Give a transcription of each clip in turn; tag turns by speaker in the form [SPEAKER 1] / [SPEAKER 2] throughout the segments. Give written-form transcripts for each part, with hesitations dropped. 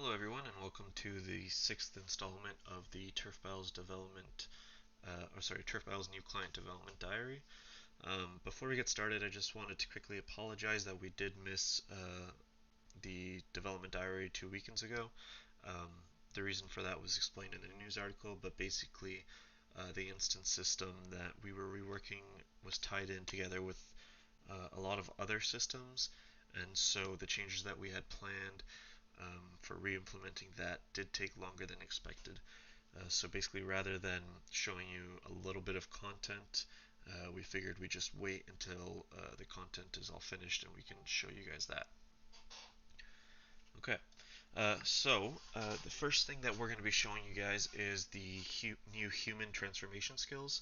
[SPEAKER 1] Hello everyone and welcome to the sixth installment of the Turf Battles development, Turf Battles new client development diary. Before we get started, I just wanted to quickly apologize that we did miss the development diary 2 weekends ago. Um, the reason for that was explained in a news article, but basically the instance system that we were reworking was tied in together with a lot of other systems, and so the changes that we had planned for re-implementing that did take longer than expected. So basically, rather than showing you a little bit of content, we figured we'd just wait until the content is all finished and we can show you guys that. Okay, the first thing that we're going to be showing you guys is the new human transformation skills.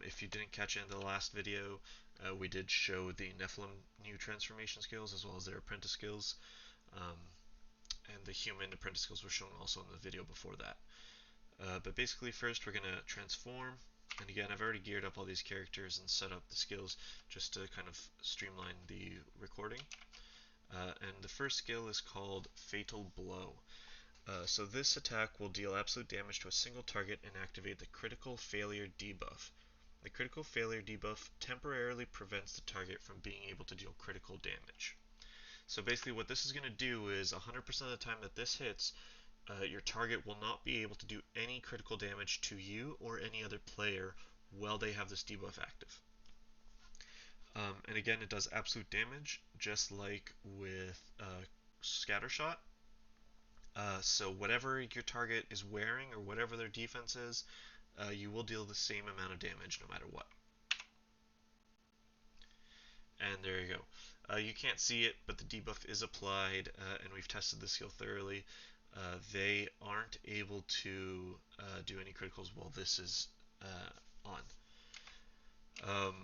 [SPEAKER 1] If you didn't catch it in the last video, we did show the Nephilim new transformation skills as well as their apprentice skills. Um, and the human apprentice skills were shown also in the video before that. But basically first we're going to transform, and again I've already geared up all these characters and set up the skills just to kind of streamline the recording. And the first skill is called Fatal Blow. So this attack will deal absolute damage to a single target and activate the critical failure debuff. The critical failure debuff temporarily prevents the target from being able to deal critical damage. So basically what this is going to do is 100% of the time that this hits, your target will not be able to do any critical damage to you or any other player while they have this debuff active. And again, it does absolute damage, just like with Scattershot. So whatever your target is wearing or whatever their defense is, you will deal the same amount of damage no matter what. And there you go. You can't see it, but the debuff is applied, and we've tested the skill thoroughly. They aren't able to do any criticals while this is on. Um,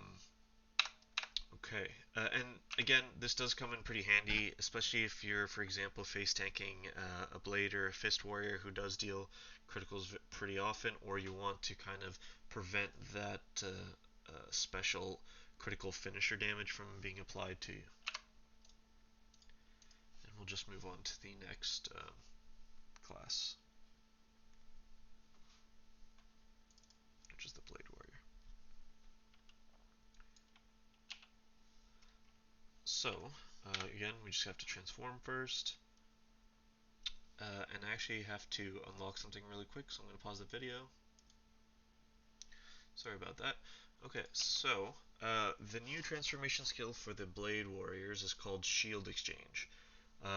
[SPEAKER 1] okay, and again, this does come in pretty handy, especially if you're, for example, face tanking a blade or a fist warrior who does deal criticals pretty often, or you want to kind of prevent that special critical finisher damage from being applied to you. And we'll just move on to the next class, which is the blade warrior. So, again, we just have to transform first. And I actually have to unlock something really quick, so I'm going to pause the video. Sorry about that. Okay, so the new transformation skill for the Blade Warriors is called Shield Exchange.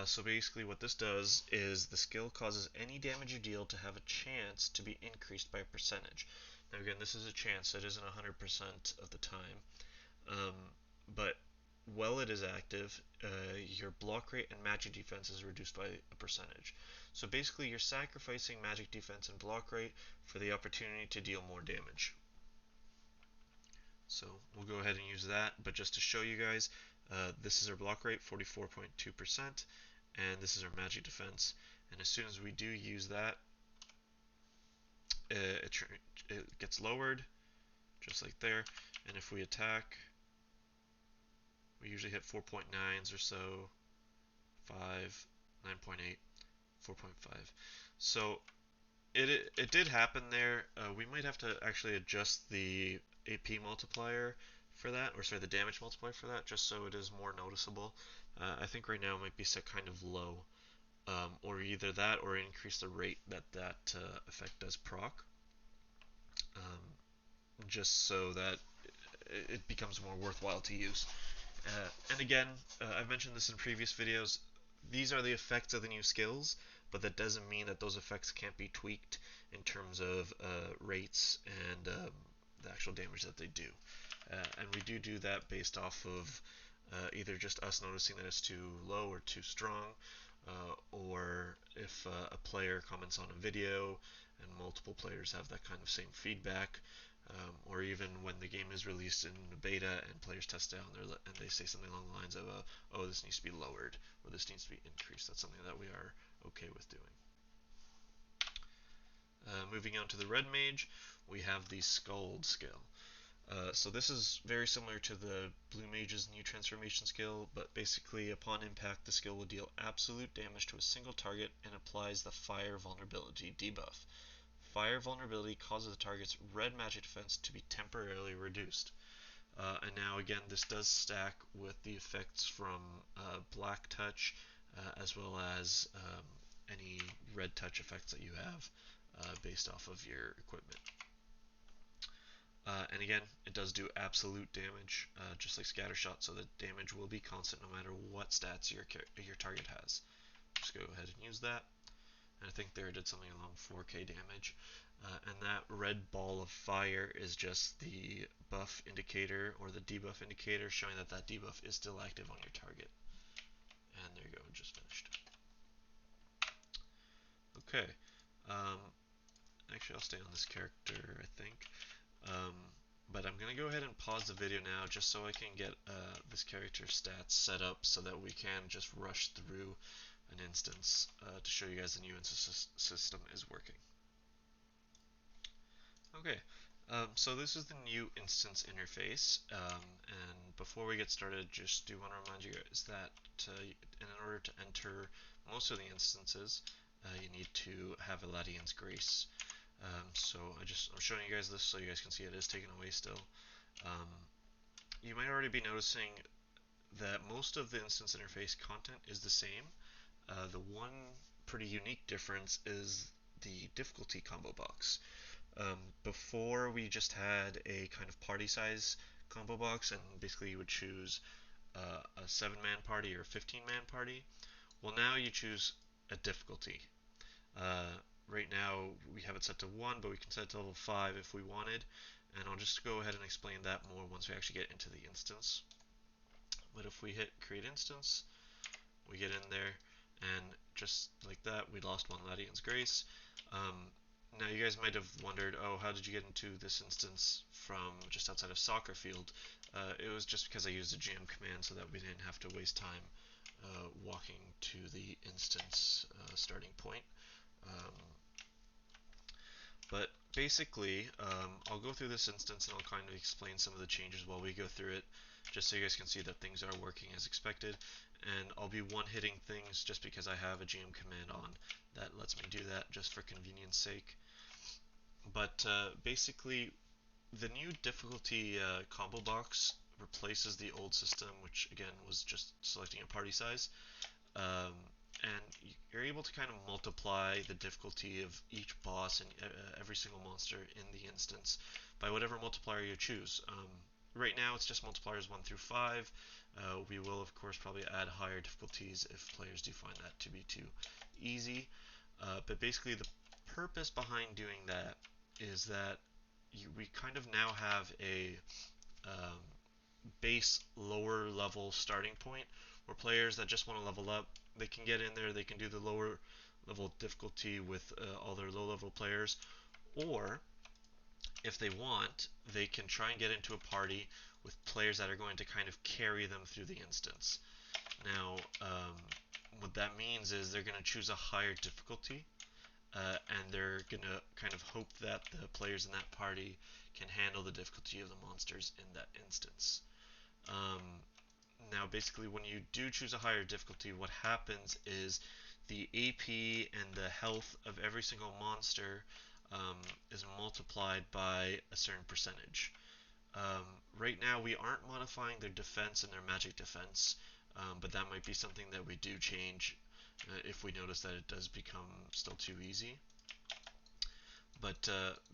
[SPEAKER 1] So basically what this does is the skill causes any damage you deal to have a chance to be increased by a percentage. Now again, this is a chance, it isn't 100% of the time. But while it is active, your block rate and magic defense is reduced by a percentage. So basically you're sacrificing magic defense and block rate for the opportunity to deal more damage. So we'll go ahead and use that, but just to show you guys, this is our block rate, 44.2%, and this is our magic defense. And as soon as we do use that, it gets lowered, just like there. And if we attack, we usually hit 4.9s or so, 5, 9.8, 4.5. So it did happen there. We might have to actually adjust the AP multiplier for that, or sorry, the damage multiplier for that, just so it is more noticeable. I think right now it might be set kind of low, or either that or increase the rate that that effect does proc, just so that it becomes more worthwhile to use. And again, I've mentioned this in previous videos, these are the effects of the new skills, but that doesn't mean that those effects can't be tweaked in terms of rates and the actual damage that they do. And we do that based off of either just us noticing that it's too low or too strong, or if a player comments on a video and multiple players have that kind of same feedback, or even when the game is released in beta and players test it out and they say something along the lines of, oh, this needs to be lowered or this needs to be increased. That's something that we are okay with doing. Moving on to the Red Mage, we have the Scald skill. So this is very similar to the Blue Mage's new transformation skill, but basically upon impact the skill will deal absolute damage to a single target and applies the Fire Vulnerability debuff. Fire Vulnerability causes the target's red magic defense to be temporarily reduced. And now again, this does stack with the effects from Black Touch, as well as any Red Touch effects that you have based off of your equipment. And again, it does do absolute damage, just like Scatter Shot, so the damage will be constant no matter what stats your target has. Just go ahead and use that. And I think there did something along 4k damage. And that red ball of fire is just the buff indicator or the debuff indicator showing that that debuff is still active on your target. And there you go, just finished. Okay. Um, Actually, I'll stay on this character, I think. Um, but I'm going to go ahead and pause the video now just so I can get this character's stats set up so that we can just rush through an instance to show you guys the new instance system is working. Okay, so this is the new instance interface, and before we get started, just do want to remind you guys that in order to enter most of the instances, you need to have Eladian's Grace. So I'm showing you guys this so you guys can see it is taken away still. Um, you might already be noticing that most of the instance interface content is the same. The one pretty unique difference is the difficulty combo box. Before we just had a kind of party size combo box, and basically you would choose a 7-man party or a 15-man party. Well, now you choose a difficulty. Uh, right now we have it set to 1, but we can set it to level 5 if we wanted, and I'll just go ahead and explain that more once we actually get into the instance. But if we hit create instance, we get in there, and just like that, we lost one Ladian's Grace. Now you guys might have wondered, oh, how did you get into this instance from just outside of soccer field? It was just because I used a GM command so that we didn't have to waste time walking to the instance starting point. Um, but basically, I'll go through this instance and I'll kind of explain some of the changes while we go through it, just so you guys can see that things are working as expected. And I'll be one-hitting things just because I have a GM command on that lets me do that just for convenience sake. But basically, the new difficulty combo box replaces the old system, which again was just selecting a party size. Um, and you're able to kind of multiply the difficulty of each boss and every single monster in the instance by whatever multiplier you choose. Right now it's just multipliers 1 through 5. We will of course probably add higher difficulties if players do find that to be too easy. But basically the purpose behind doing that is that we kind of now have a um, base lower level starting point where players that just want to level up, they can get in there, they can do the lower level difficulty with all their low level players, or if they want, they can try and get into a party with players that are going to kind of carry them through the instance. Now, what that means is they're going to choose a higher difficulty, and they're going to kind of hope that the players in that party can handle the difficulty of the monsters in that instance. Um, Now, basically, when you do choose a higher difficulty, what happens is the AP and the health of every single monster is multiplied by a certain percentage. Um, right now, we aren't modifying their defense and their magic defense, but that might be something that we do change if we notice that it does become still too easy. But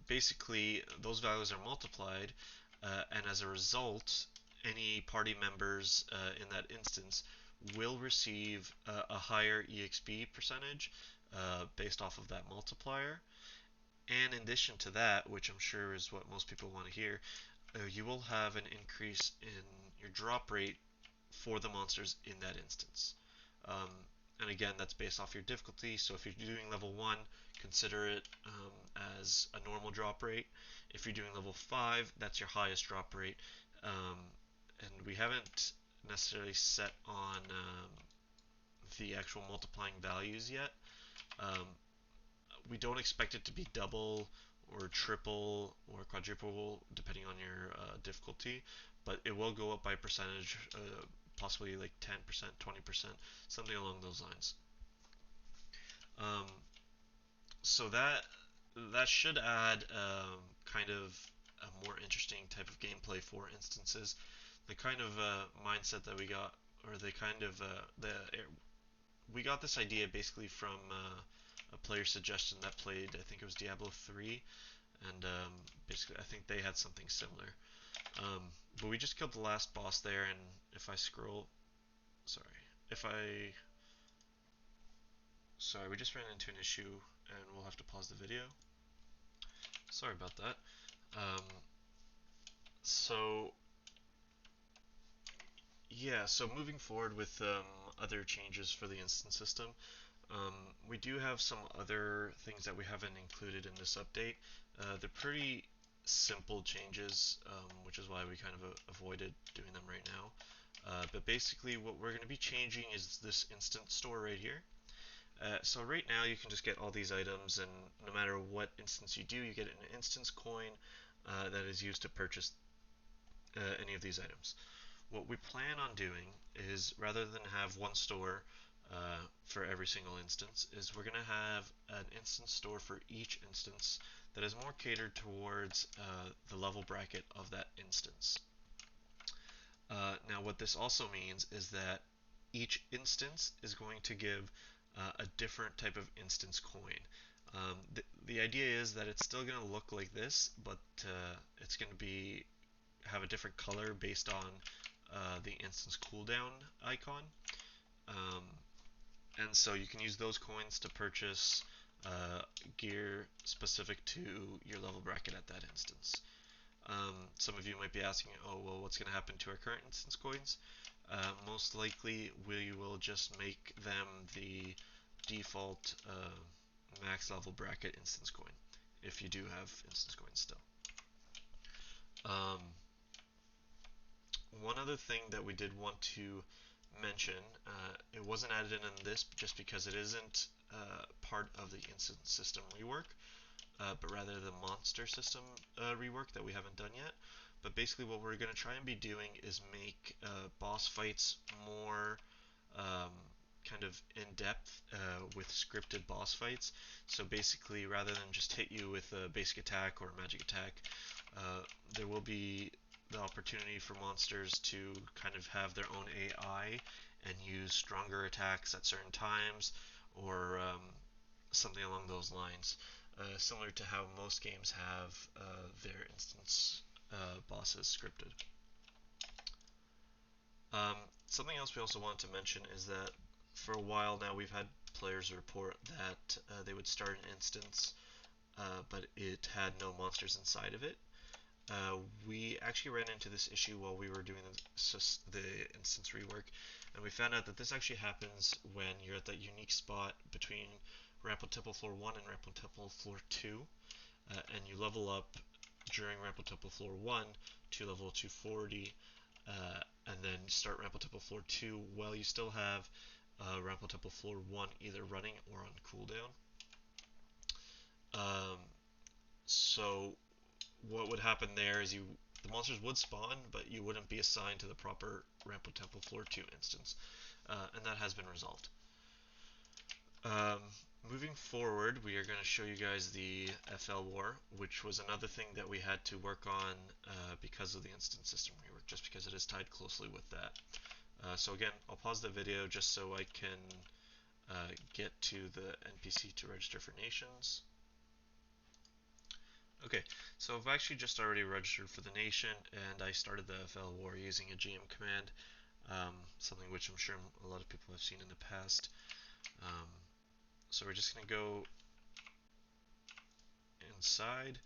[SPEAKER 1] basically, those values are multiplied, and as a result, any party members in that instance will receive a higher EXP percentage based off of that multiplier. And in addition to that, which I'm sure is what most people want to hear, you will have an increase in your drop rate for the monsters in that instance. Um, and again, that's based off your difficulty. So if you're doing level 1, consider it as a normal drop rate. If you're doing level 5, that's your highest drop rate. Um, and we haven't necessarily set on the actual multiplying values yet. Um, we don't expect it to be double or triple or quadruple depending on your difficulty, but it will go up by percentage, possibly like 10%, 20%, something along those lines. Um, so that should add kind of a more interesting type of gameplay for instances. The kind of mindset that we got, or the kind of we got this idea basically from a player suggestion that played, I think it was Diablo 3, and basically I think they had something similar. Um, but we just killed the last boss there, and if I scroll, sorry, if I, sorry, we just ran into an issue, and we'll have to pause the video. Sorry about that. Um, so yeah, so moving forward with other changes for the instance system, um, we do have some other things that we haven't included in this update. They're pretty simple changes, which is why we kind of avoided doing them right now. But basically what we're going to be changing is this instant store right here. So right now you can just get all these items, and no matter what instance you do, you get an instance coin that is used to purchase any of these items. What we plan on doing is, rather than have one store for every single instance, is we're going to have an instance store for each instance that is more catered towards the level bracket of that instance. Now what this also means is that each instance is going to give a different type of instance coin. The idea is that it's still going to look like this, but it's going to be have a different color based on the instance cooldown icon. Um, and so you can use those coins to purchase gear specific to your level bracket at that instance. Some of you might be asking, oh, well, what's going to happen to our current instance coins? Most likely, we will just make them the default max level bracket instance coin, if you do have instance coins still. Um, One other thing that we did want to mention, it wasn't added in this just because it isn't part of the instance system rework, but rather the monster system rework that we haven't done yet. But basically what we're going to try and be doing is make boss fights more um, kind of in-depth with scripted boss fights. So basically, rather than just hit you with a basic attack or a magic attack, there will be the opportunity for monsters to kind of have their own AI and use stronger attacks at certain times, or something along those lines. Similar to how most games have their instance bosses scripted. Something else we also want to mention is that for a while now we've had players report that they would start an instance, but it had no monsters inside of it. We actually ran into this issue while we were doing the instance rework, and we found out that this actually happens when you're at that unique spot between Ramp on Temple Floor 1 and Ramp on Temple Floor 2, and you level up during Ramp on Temple Floor 1 to level 240, and then start Ramp on Temple Floor 2 while you still have Ramp on Temple Floor 1 either running or on cooldown. Um, so what would happen there is the monsters would spawn, but you wouldn't be assigned to the proper Rampo Temple Floor 2 instance, and that has been resolved. Um, Moving forward, we are going to show you guys the FL War, which was another thing that we had to work on because of the instance system rework, just because it is tied closely with that. So again, I'll pause the video just so I can get to the NPC to register for nations. Okay, so I've actually just already registered for the nation, and I started the FL War using a GM command, something which I'm sure a lot of people have seen in the past. So we're just going to go inside,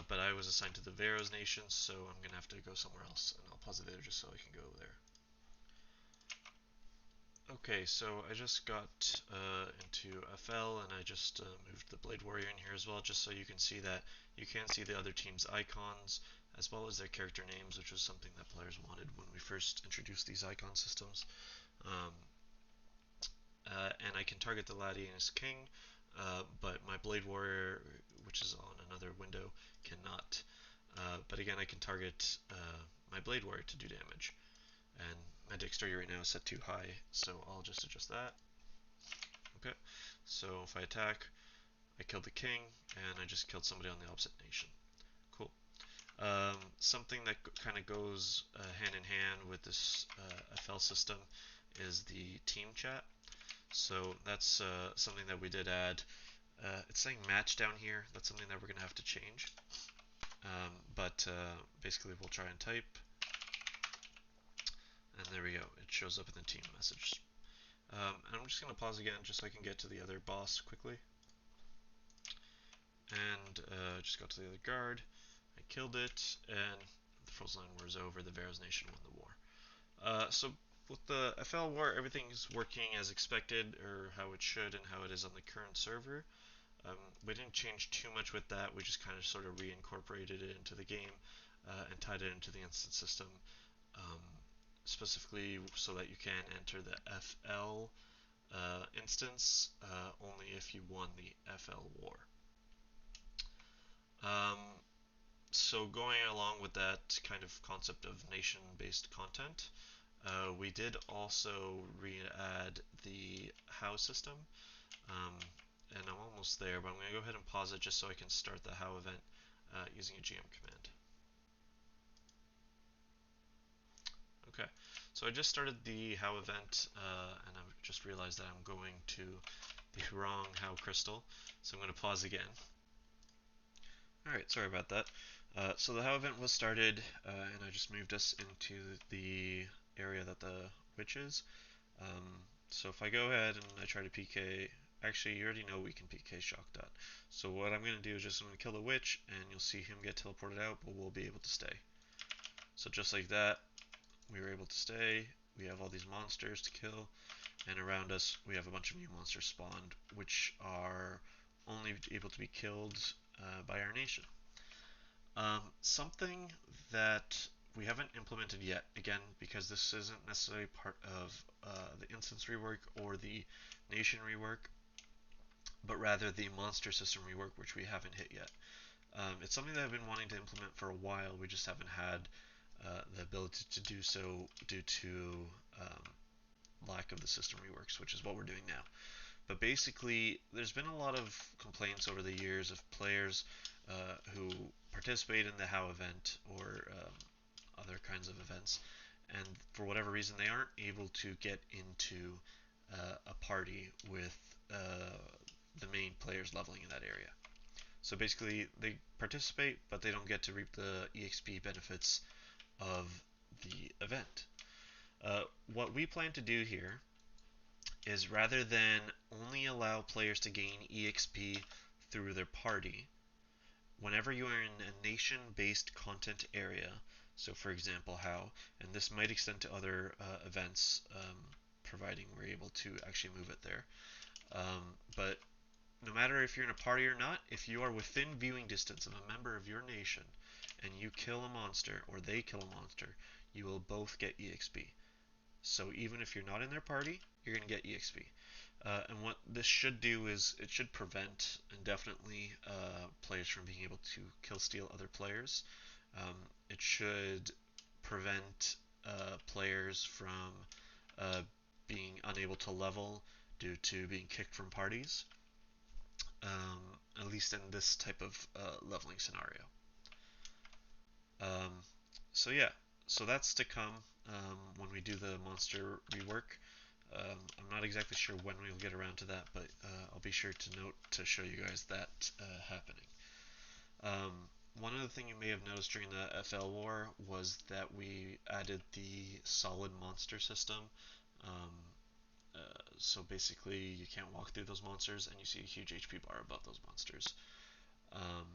[SPEAKER 1] but I was assigned to the Veros nation, so I'm going to have to go somewhere else, and I'll pause the video just so I can go there. Okay, so I just got into FL, and I just moved the Blade Warrior in here as well, just so you can see that you can see the other team's icons, as well as their character names, which was something that players wanted when we first introduced these icon systems. Um, and I can target the Latianus King, but my Blade Warrior which is on another window, cannot. But again, I can target my Blade Warrior to do damage. And my dexterity right now is set too high, so I'll just adjust that. Okay, so if I attack, I killed the king, and I just killed somebody on the opposite nation. Cool. Something that kind of goes hand in hand with this FL system is the team chat. So that's something that we did add. It's saying match down here. That's something that we're going to have to change. But basically we'll try and type. And there we go. It shows up in the team message. And I'm just going to pause again just so I can get to the other boss quickly. And just got to the other guard. I killed it, and the Frozenland War is over. The Varos Nation won the war. So with the FL War, everything's working as expected, or how it should, and how it is on the current server. We didn't change too much with that. We just kind of sort of reincorporated it into the game and tied it into the instance system, um, specifically so that you can enter the FL instance only if you won the FL War. Um, so going along with that kind of concept of nation-based content, we did also re-add the Hau system. And I'm almost there, but I'm going to go ahead and pause it just so I can start the Hau event using a GM command. Okay, so I just started the Hau event, and I've just realized that I'm going to the wrong Hau crystal, so I'm going to pause again. Alright, sorry about that. So the Hau event was started, and I just moved us into the area that the witch is. So if I go ahead and I try to PK, actually you already know we can PK Shock Dot. So what I'm going to do is just I'm going to kill the witch, and you'll see him get teleported out, but we'll be able to stay. So just like that, we were able to stay. We have all these monsters to kill, and around us we have a bunch of new monsters spawned, which are only able to be killed by our nation. Something that we haven't implemented yet, again, because this isn't necessarily part of the instance rework or the nation rework, but rather the monster system rework, which we haven't hit yet. It's something that I've been wanting to implement for a while. We just haven't had the ability to do so due to lack of the system reworks, which is what we're doing now. But basically, there's been a lot of complaints over the years of players who participate in the Hau event or other kinds of events, and for whatever reason, they aren't able to get into a party with the main players leveling in that area. So basically, they participate, but they don't get to reap the EXP benefits of the event. What we plan to do here is rather than only allow players to gain EXP through their party, whenever you are in a nation-based content area, so for example Hau, and this might extend to other events, providing we're able to actually move it there, but no matter if you're in a party or not, if you are within viewing distance of a member of your nation and you kill a monster or they kill a monster, you will both get EXP. So even if you're not in their party, you're going to get EXP. And what this should do is it should prevent indefinitely players from being able to kill steal other players. It should prevent players from being unable to level due to being kicked from parties, at least in this type of leveling scenario. So yeah, so that's to come when we do the monster rework. I'm not exactly sure when we'll get around to that, but I'll be sure to note to show you guys that happening. One other thing you may have noticed during the FL War was that we added the solid monster system. Um, so basically, you can't walk through those monsters, and you see a huge HP bar above those monsters. Um,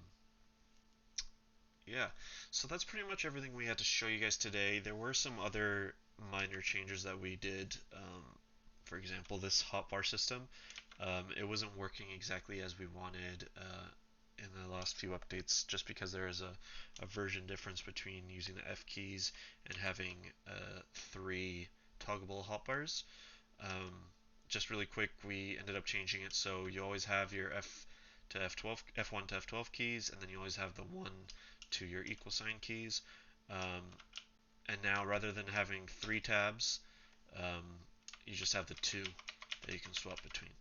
[SPEAKER 1] yeah, so that's pretty much everything we had to show you guys today. There were some other minor changes that we did. For example, this hotbar system, it wasn't working exactly as we wanted in the last few updates, just because there is a version difference between using the F keys and having 3 toggable hotbars. Um, just really quick, we ended up changing it so you always have your to F1 to F12 keys, and then you always have the 1 to your equal sign keys. And now rather than having 3 tabs, you just have the 2 that you can swap between.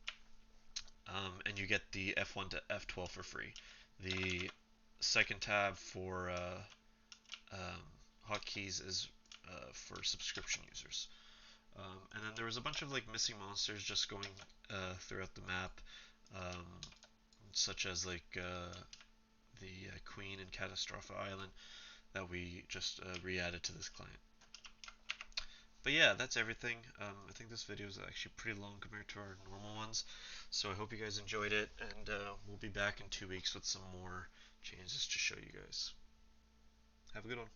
[SPEAKER 1] And you get the F1 to F12 for free. The second tab for hotkeys is for subscription users. And then there was a bunch of like missing monsters just going throughout the map, um, such as like the Queen and Catastrophe Island that we just re-added to this client. But yeah, that's everything. I think this video is actually pretty long compared to our normal ones, so I hope you guys enjoyed it, and we'll be back in 2 weeks with some more changes to show you guys. Have a good one.